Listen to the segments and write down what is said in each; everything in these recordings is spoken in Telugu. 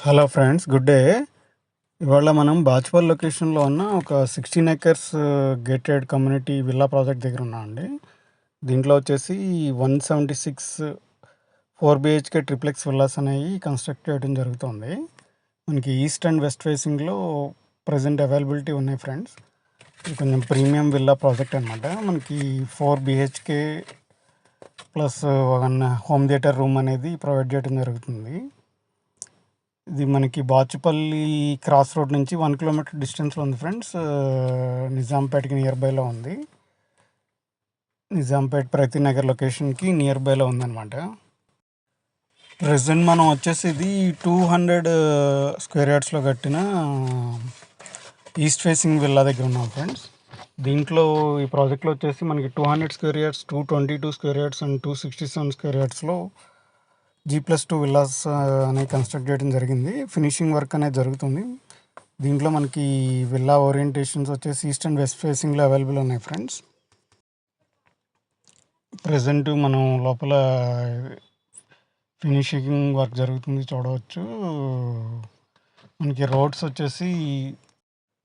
Hello friends, good day. ఇవాళ మనం బాచ్పల్ లొకేషన్లో ఉన్న ఒక 16 acres gated community villa project దగ్గర ఉన్నాం అండి. దీంట్లో వచ్చేసి 176 4 BHK ట్రిప్లెక్స్ విల్లాస్ అనేవి కన్స్ట్రక్ట్ చేయడం జరుగుతుంది. మనకి ఈస్ట్ అండ్ వెస్ట్ ఫేసింగ్లో ప్రజెంట్ అవైలబిలిటీ ఉన్నాయి ఫ్రెండ్స్. ఇది కొంచెం ప్రీమియం విల్లా ప్రాజెక్ట్ అనమాట. మనకి 4 BHK plus 1 home theatre room అనేది ప్రొవైడ్ చేయడం జరుగుతుంది. ఇది మనకి బాచుపల్లి క్రాస్ రోడ్ నుంచి 1 కిలోమీటర్ డిస్టెన్స్లో ఉంది ఫ్రెండ్స్. నిజాంపేట్కి నియర్ బైలో ఉంది. నిజాంపేట్ ప్రతినగర్ లొకేషన్కి నియర్ బైలో ఉందన్నమాట. ప్రజెంట్ మనం వచ్చేసి ఇది 200 స్క్వేర్ యార్డ్స్లో కట్టిన ఈస్ట్ ఫేసింగ్ విల్లా దగ్గర ఉన్నాం ఫ్రెండ్స్. దీంట్లో ఈ ప్రాజెక్ట్లో వచ్చేసి మనకి 200 square yards, 222 square yards and 267 square యార్డ్స్లో G+2 విల్లాస్ అనేది కన్స్ట్రక్ట్ చేయడం జరిగింది. ఫినిషింగ్ వర్క్ అనేది జరుగుతుంది. దీంట్లో మనకి విల్లా ఓరియంటేషన్స్ వచ్చేసి ఈస్ట్ అండ్ వెస్ట్ ఫేసింగ్లో అవైలబుల్ ఉన్నాయి ఫ్రెండ్స్. ప్రజెంట్ మనం లోపల ఫినిషింగ్ వర్క్ జరుగుతుంది చూడవచ్చు. మనకి రోడ్స్ వచ్చేసి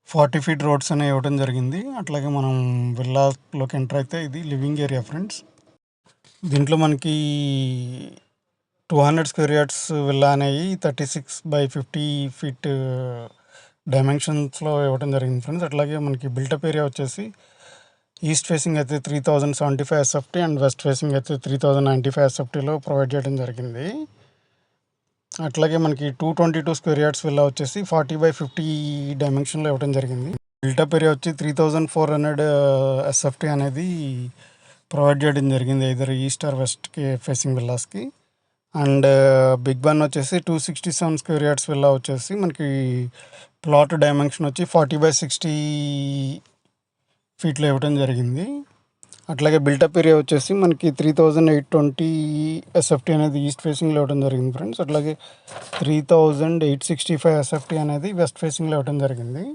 40 feet రోడ్స్ అనేవి ఇవ్వడం జరిగింది. అట్లాగే మనం విల్లాలోకి ఎంటర్ అయితే ఇది లివింగ్ ఏరియా ఫ్రెండ్స్. దీంట్లో మనకి 200 స్క్వేర్ యార్డ్స్ విల్లా అనేవి 36x50 feet డైమెన్షన్స్లో ఇవ్వడం జరిగింది ఫ్రెండ్స్. అట్లాగే మనకి బిల్టప్ ఏరియా వచ్చేసి ఈస్ట్ ఫేసింగ్ అయితే 3075 SFT అండ్ వెస్ట్ ఫేసింగ్ అయితే 3095 SFTలో ప్రొవైడ్ చేయడం జరిగింది. అట్లాగే మనకి 222 స్క్వేర్ యార్డ్స్ విల్లా వచ్చేసి 40x50 డైమెన్షన్లో ఇవ్వడం జరిగింది. బిల్టప్ ఏరియా వచ్చి 3400 SFT అనేది ప్రొవైడ్ చేయడం జరిగింది ఐదర్ ఈస్ట్ ఆర్ వెస్ట్కి ఫేసింగ్ విల్లాస్కి. అండ్ బిగ్ వన్ వచ్చేసి 267 స్క్వేర్ యార్డ్స్ విల్లా వచ్చేసి మనకి ప్లాట్ డైమెన్షన్ వచ్చి 40x60 ఫీట్లో ఇవ్వడం జరిగింది. అట్లాగే బిల్టప్ ఏరియా వచ్చేసి మనకి 3820 SFT అనేది ఈస్ట్ ఫేసింగ్లో ఇవ్వడం జరిగింది ఫ్రెండ్స్. అట్లాగే 3865 SFT అనేది వెస్ట్ ఫేసింగ్లో ఇవ్వడం జరిగింది.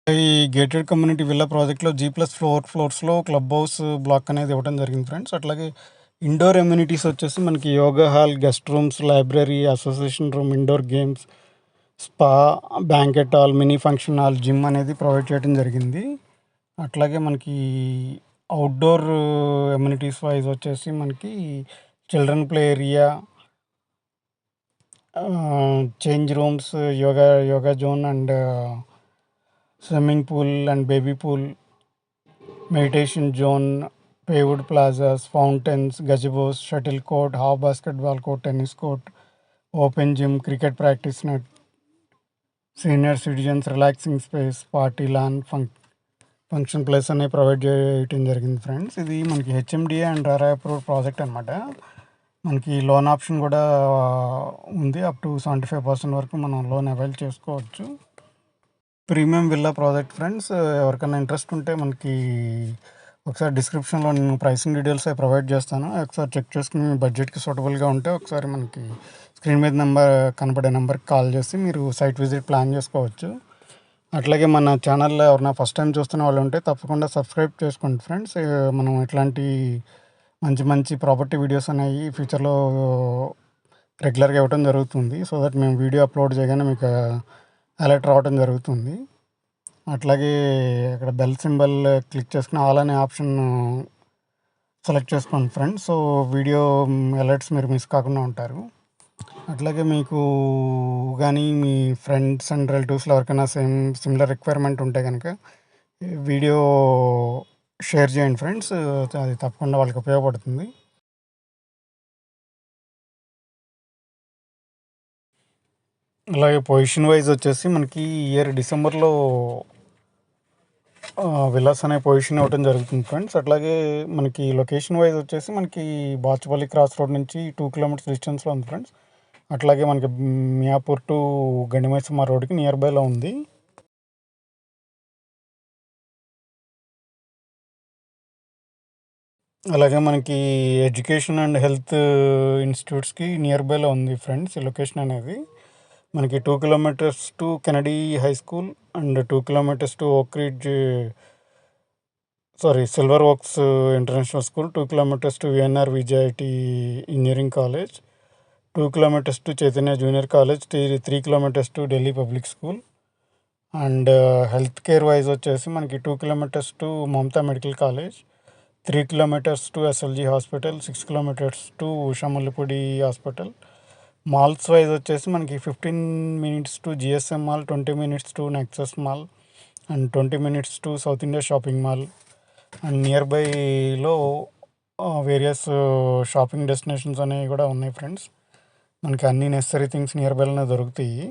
ఈ గేటెడ్ కమ్యూనిటీ విల్లా ప్రాజెక్ట్లో G+4 ఫ్లోర్స్లో క్లబ్ హౌస్ బ్లాక్ అనేది ఇవ్వడం జరిగింది ఫ్రెండ్స్. అట్లాగే ఇండోర్ ఎమ్యూనిటీస్ వచ్చేసి మనకి yoga hall, guest rooms, library, association room, indoor games, spa, banquet hall, mini function hall, gym అనేది ప్రొవైడ్ చేయడం జరిగింది. అట్లాగే మనకి అవుట్డోర్ ఎమ్యూనిటీస్ వైజ్ వచ్చేసి మనకి children play area, change rooms, yoga zone and swimming pool and baby pool, meditation zone, paved plazas, fountains, gazebos, shuttle court, half basketball court, tennis court, open gym, cricket practice net, senior citizens relaxing space, party lawn, function place అనేవి ప్రొవైడ్ చేయడం జరిగింది ఫ్రెండ్స్. ఇది మనకి HMDA and RI approved project అనమాట. మనకి లోన్ ఆప్షన్ కూడా ఉంది. అప్ టు 75% వరకు మనం లోన్ అవైల్ చేసుకోవచ్చు. Premium villa project friends. ఎవరికైనా ఇంట్రెస్ట్ ఉంటే మనకి ఒకసారి డిస్క్రిప్షన్లో నేను ప్రైసింగ్ డీటెయిల్స్ అవి ప్రొవైడ్ చేస్తాను. ఒకసారి చెక్ చేసుకుని మీ బడ్జెట్కి సూటబుల్గా ఉంటే ఒకసారి మనకి స్క్రీన్ మీద కనపడే నెంబర్కి కాల్ చేసి మీరు సైట్ విజిట్ ప్లాన్ చేసుకోవచ్చు. అట్లాగే మన ఛానల్లో ఎవరైనా ఫస్ట్ టైం చూస్తున్న వాళ్ళు ఉంటే తప్పకుండా సబ్స్క్రైబ్ చేసుకోండి ఫ్రెండ్స్. మనం ఇట్లాంటి మంచి మంచి ప్రాపర్టీ వీడియోస్ అనేవి ఫ్యూచర్లో రెగ్యులర్గా ఇవ్వడం జరుగుతుంది. సో దట్ మేము వీడియో అప్లోడ్ చేయగానే మీకు అలర్ట్ రావడం జరుగుతుంది. అట్లాగే ఇక్కడ బెల్ సింబల్ క్లిక్ చేసుకుని ఆల్ అనే ఆప్షన్ సెలెక్ట్ చేసుకోండి ఫ్రెండ్స్. సో వీడియో అలర్ట్స్ మీరు మిస్ కాకుండా ఉంటారు. అట్లాగే మీకు కానీ మీ ఫ్రెండ్స్ అండ్ రిలేటివ్స్లో ఎవరికైనా సిమిలర్ రిక్వైర్మెంట్ ఉంటే కనుక వీడియో షేర్ చేయండి ఫ్రెండ్స్. అది తప్పకుండా వాళ్ళకి ఉపయోగపడుతుంది. అలాగే పొజిషన్ వైజ్ వచ్చేసి మనకి ఇయర్ డిసెంబర్లో విల్లాస్ అనే పొజిషన్ ఇవ్వడం జరుగుతుంది ఫ్రెండ్స్. అట్లాగే మనకి లొకేషన్ వైజ్ వచ్చేసి మనకి బాచుపల్లి క్రాస్ రోడ్ నుంచి 2 kilometers డిస్టెన్స్లో ఉంది ఫ్రెండ్స్. అట్లాగే మనకి మియాపూర్ టు గండిమైసమ్మ రోడ్కి నియర్ బైలో ఉంది. అలాగే మనకి ఎడ్యుకేషన్ అండ్ హెల్త్ ఇన్స్టిట్యూట్స్కి నియర్ బైలో ఉంది ఫ్రెండ్స్ ఈ లొకేషన్ అనేది. మనకి 2 kilometers to Kennedy High School and 2 kilometers to Silver Oaks International School, 2 kilometers to VNR VJIT Engineering College, 2 kilometers to Chaitanya Junior College, 3 kilometers to Delhi Public School. And health care wise వచ్చేసి మనకి 2 kilometers to Mamata medical college, 3 kilometers to SLG hospital, 6 kilometers to Usha Mallipudi hospital. Malls wise వచ్చేసి మనకి 15 minutes to GSM mall, 20 minutes to Nexus mall and 20 minutes to South India shopping mall. And near బైలో వేరియస్ షాపింగ్ డెస్టినేషన్స్ అనేవి కూడా ఉన్నాయి ఫ్రెండ్స్. మనకి అన్ని నెసరీ థింగ్స్ నియర్ బైలోనే దొరుకుతాయి.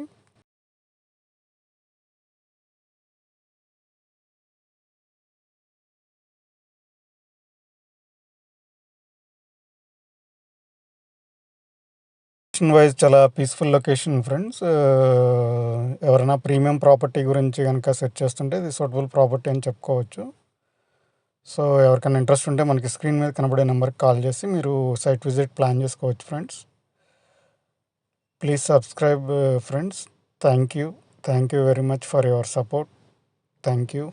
లొకేషన్ వైజ్ చాలా పీస్ఫుల్ లొకేషన్ ఫ్రెండ్స్. ఎవరైనా ప్రీమియం ప్రాపర్టీ గురించి కనుక సెర్చ్ చేస్తుంటే ఇది సూటబుల్ ప్రాపర్టీ అని చెప్పుకోవచ్చు. సో ఎవరికైనా ఇంట్రెస్ట్ ఉంటే మనకి స్క్రీన్ మీద కనబడే నెంబర్కి కాల్ చేసి మీరు సైట్ విజిట్ ప్లాన్ చేసుకోవచ్చు friends. Please subscribe friends. Thank you very much for your support. Thank you.